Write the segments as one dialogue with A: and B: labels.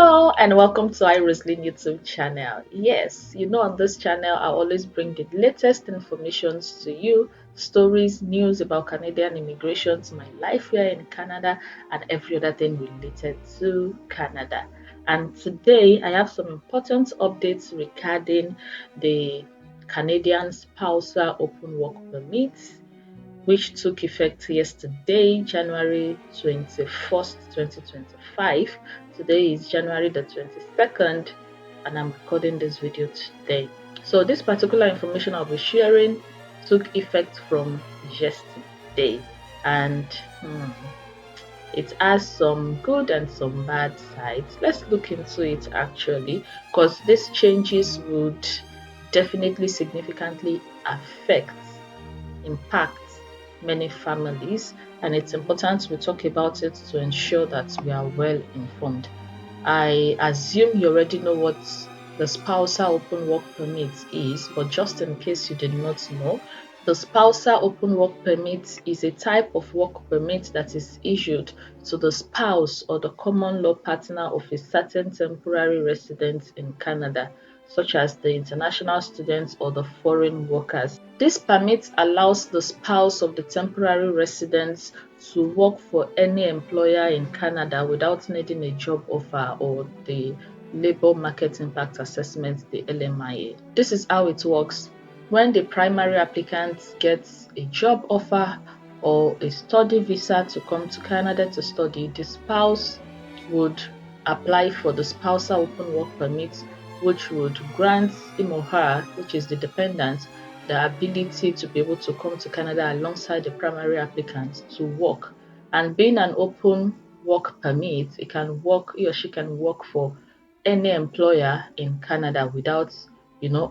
A: Hello and welcome to Roseline YouTube channel. Yes, on this channel I always bring the latest informations to you, stories, news about Canadian immigration, my life here in Canada, and every other thing related to Canada. And today I have some important updates regarding the Canadian Spousal Open Work Permit, which took effect yesterday, January 21st, 2025. Today is January the 22nd, and I'm recording this video today. So this particular information I'll be sharing took effect from yesterday, and it has some good and some bad sides. Let's look into it actually, because these changes would definitely significantly impact many families, and it's important we talk about it to ensure that we are well informed. I assume you already know what the spousal open work permit is, but just in case you did not know, the spousal open work permit is a type of work permit that is issued to the spouse or the common law partner of a certain temporary resident in Canada, such as the international students or the foreign workers. This permit allows the spouse of the temporary residents to work for any employer in Canada without needing a job offer or the Labour Market Impact Assessment, the LMIA. This is how it works. When the primary applicant gets a job offer or a study visa to come to Canada to study, the spouse would apply for the spousal open work permit, which would grant him or her, which is the dependent, the ability to be able to come to Canada alongside the primary applicant to work. And being an open work permit, he or she can work for any employer in Canada without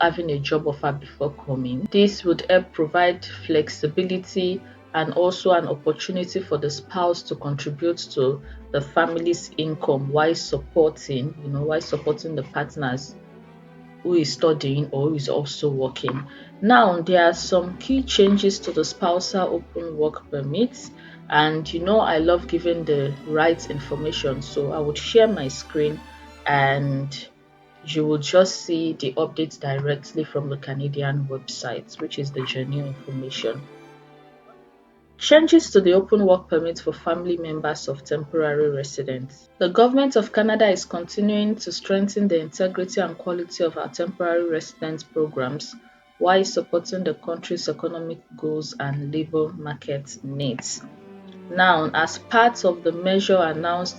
A: having a job offer before coming. This would help provide flexibility and also an opportunity for the spouse to contribute to the family's income while supporting the partners who is studying or who is also working. Now, there are some key changes to the spousal open work permit, and I love giving the right information, so I would share my screen and you will just see the updates directly from the Canadian website, which is the genuine information. Changes to the open work permit for family members of temporary residents. The Government of Canada is continuing to strengthen the integrity and quality of our temporary residence programs while supporting the country's economic goals and labour market needs. Now, as part of the measure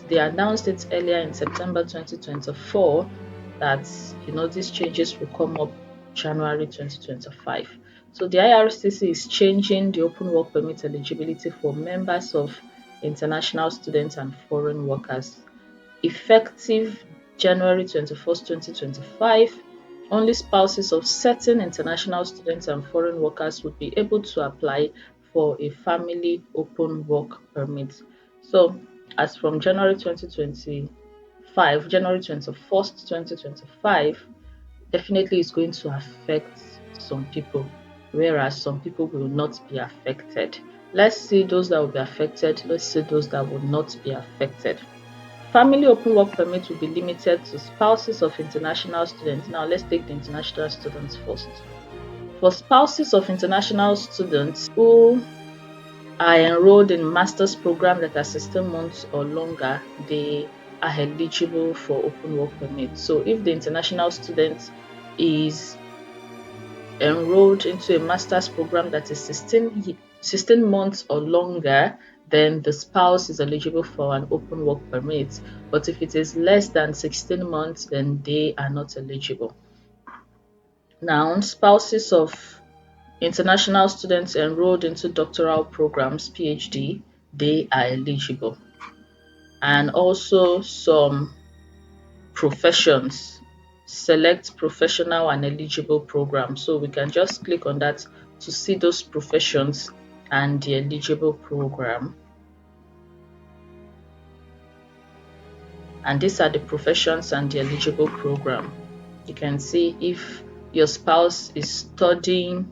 A: they announced it earlier in September 2024 that these changes will come up January 2025. So the IRCC is changing the open work permit eligibility for members of international students and foreign workers. Effective January 21st, 2025, only spouses of certain international students and foreign workers would be able to apply for a family open work permit. So as from January 21st, 2025, definitely is going to affect some people, whereas some people will not be affected. Let's see those that will be affected. Let's see those that will not be affected. Family open work permit will be limited to spouses of international students. Now let's take the international students first. For spouses of international students who are enrolled in master's program that are 16 months or longer, they are eligible for open work permit. So if the international student is enrolled into a master's program that is 16 months or longer, then the spouse is eligible for an open work permit. But if it is less than 16 months, then they are not eligible. Now, spouses of international students enrolled into doctoral programs, PhD, they are eligible. And also some professions, select professional and eligible programs. So we can just click on that to see those professions and the eligible program. And these are the professions and the eligible program. You can see if your spouse is studying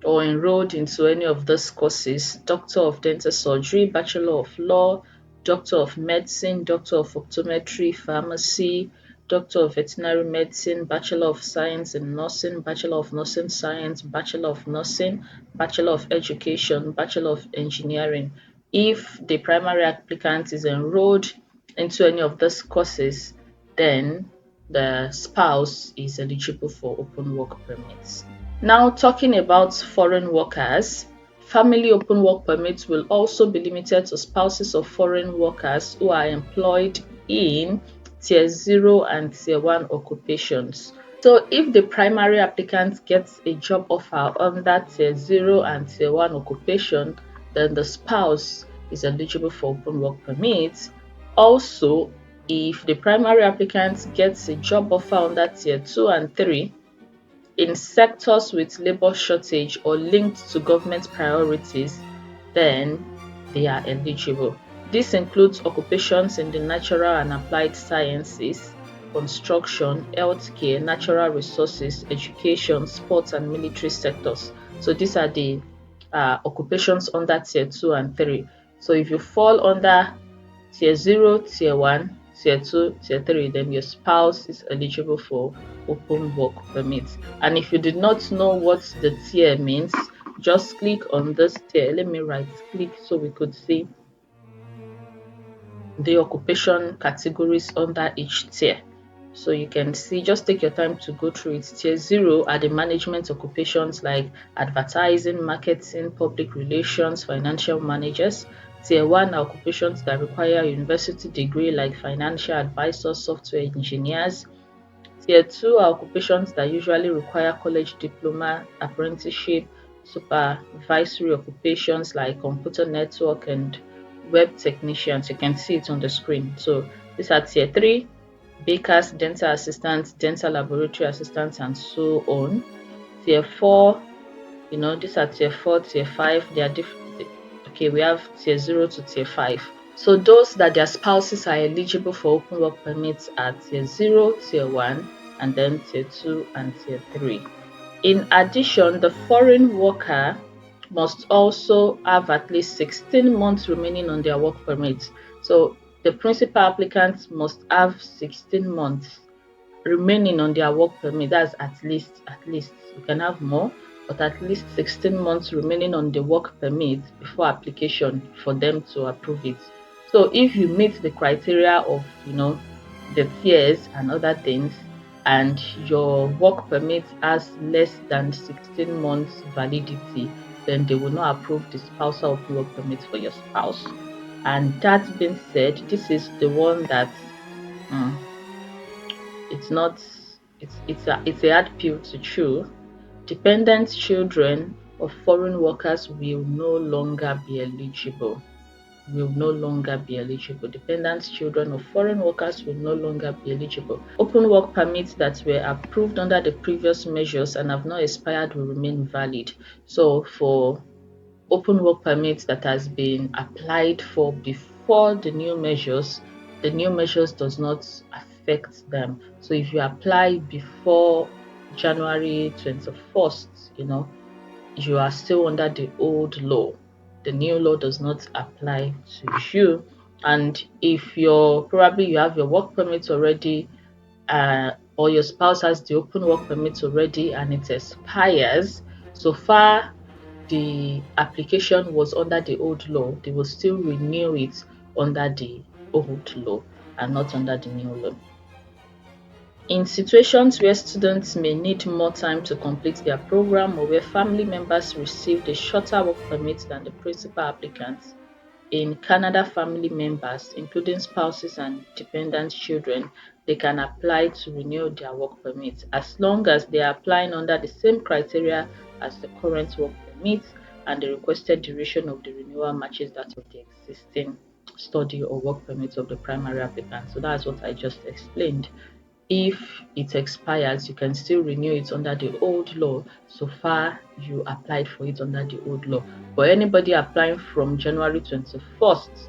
A: or enrolled into any of these courses: Doctor of Dental Surgery, Bachelor of Law, Doctor of Medicine, Doctor of Optometry, Pharmacy, Doctor of Veterinary Medicine, Bachelor of Science in Nursing, Bachelor of Nursing Science, Bachelor of Nursing, Bachelor of Education, Bachelor of Engineering. If the primary applicant is enrolled into any of these courses, then the spouse is eligible for open work permits. Now, talking about foreign workers, family open work permits will also be limited to spouses of foreign workers who are employed in Tier 0 and Tier 1 occupations. So if the primary applicant gets a job offer under Tier 0 and Tier 1 occupation, then the spouse is eligible for open work permits. Also, if the primary applicant gets a job offer under Tier 2 and 3 in sectors with labor shortage or linked to government priorities, then they are eligible. This includes occupations in the natural and applied sciences, construction, healthcare, natural resources, education, sports, and military sectors. So these are the occupations under Tier 2 and 3. So if you fall under Tier 0, Tier 1, Tier 2, Tier 3, then your spouse is eligible for open work permits. And if you did not know what the tier means, just click on this tier. Let me right click so we could see the occupation categories under each tier. So you can see, just take your time to go through it. Tier 0 are the management occupations like advertising, marketing, public relations, financial managers. Tier 1 are occupations that require a university degree like financial advisors, software engineers. Tier 2 are occupations that usually require college diploma, apprenticeship, supervisory occupations like computer network and web technicians. You can see it on the screen. So these are Tier 3, bakers, dental assistants, dental laboratory assistants, and so on. Tier 4, these are Tier 4, Tier 5. They are different. Okay, we have Tier 0 to Tier 5. So those that their spouses are eligible for open work permits are Tier 0, Tier 1, and then Tier 2 and Tier 3. In addition, the foreign worker must also have at least 16 months remaining on their work permit. So the principal applicants must have 16 months remaining on their work permit. That's at least. You can have more, but at least 16 months remaining on the work permit before application for them to approve it. So if you meet the criteria of the tiers and other things, and your work permit has less than 16 months validity, then they will not approve the spousal open work permit for your spouse. And that being said, this is the one that it's not it's a hard pill to chew. Dependent children of foreign workers will no longer be eligible. Dependent children of foreign workers will no longer be eligible. Open work permits that were approved under the previous measures and have not expired will remain valid. So for open work permits that has been applied for before the new measures does not affect them. So if you apply before January 21st, you are still under the old law. The new law does not apply to you. And if you have your work permit already, or your spouse has the open work permit already and it expires, so far the application was under the old law, they will still renew it under the old law and not under the new law. In situations where students may need more time to complete their program or where family members received a shorter work permit than the principal applicants, in Canada, family members, including spouses and dependent children, they can apply to renew their work permit as long as they are applying under the same criteria as the current work permit and the requested duration of the renewal matches that of the existing study or work permit of the primary applicant. So that's what I just explained. If it expires, you can still renew it under the old law so far you applied for it under the old law. But anybody applying from January 21st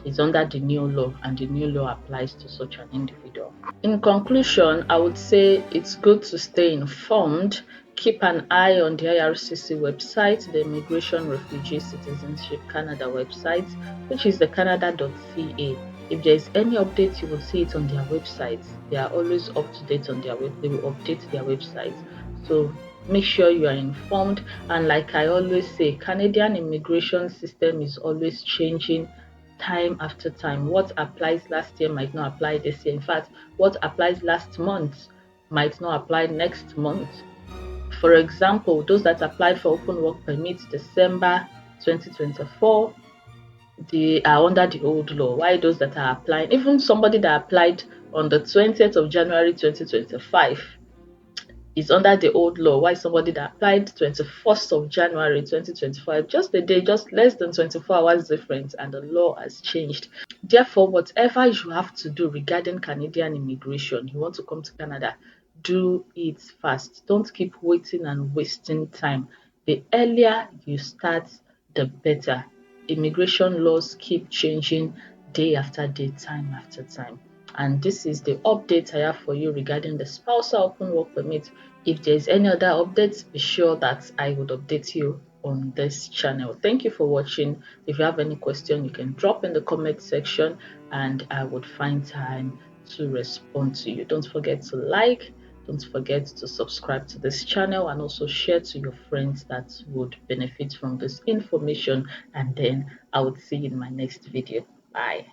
A: is under the new law, and the new law applies to such an individual. In conclusion, I would say it's good to stay informed Keep an eye on the IRCC website, the Immigration Refugee Citizenship Canada website, which is the canada.ca. If there is any update, you will see it on their website. They are always up to date on their web. They will update their website. So make sure you are informed. And like I always say, Canadian immigration system is always changing time after time. What applies last year might not apply this year. In fact, what applies last month might not apply next month. For example, those that applied for open work permits December 2024, they are under the old law. Why those that are applying, even somebody that applied on the 20th of January 2025 is under the old law. Why somebody that applied 21st of January 2025, just a day, just less than 24 hours difference, and the law has changed. Therefore, whatever you have to do regarding Canadian immigration, you want to come to Canada, do it fast. Don't keep waiting and wasting time. The earlier you start, the better. Immigration laws keep changing day after day, time after time. And this is the update I have for you regarding the spousal open work permit. If there's any other updates, be sure that I would update you on this channel. Thank you for watching. If you have any question, you can drop in the comment section and I would find time to respond to you. Don't forget to like, don't forget to subscribe to this channel and also share to your friends that would benefit from this information. And then I would see you in my next video. Bye.